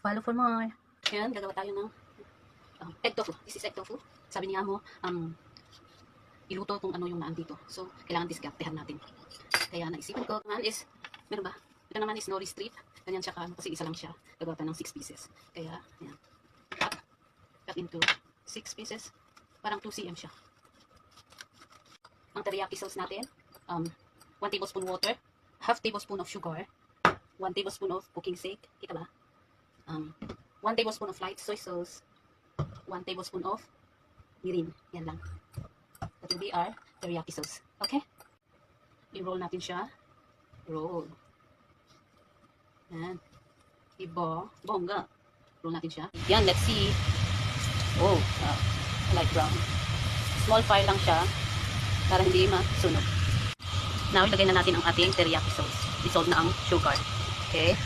Follow for more. Ayan, gagawa tayo ng egg tofu. This is egg tofu. Sabi niya mo, iluto kung ano yung naandito. So, kailangan diskartehan natin. Kaya naisipan ko naman is, meron ba? Ito naman is nori strip. Ganyan siya kasi isa lang siya. Gagawa tayo ng 6 pieces. Kaya, ayan. Cut into 6 pieces. Parang 2 cm siya. Ang teriyaki sauce natin, 1 tablespoon water, half tablespoon of sugar, 1 tablespoon of cooking sake. Kita ba? 1 tablespoon of light soy sauce, 1 tablespoon of mirin. Yan lang. That will be our teriyaki sauce. Okay? I-roll natin siya. Roll. Yan. Iba. Bongga. Roll natin siya. Yan, let's see. Oh, light brown. Small fire lang siya para hindi masunog. Now, ilagay na natin ang ating teriyaki sauce. Dissolve na ang sugar. Okay?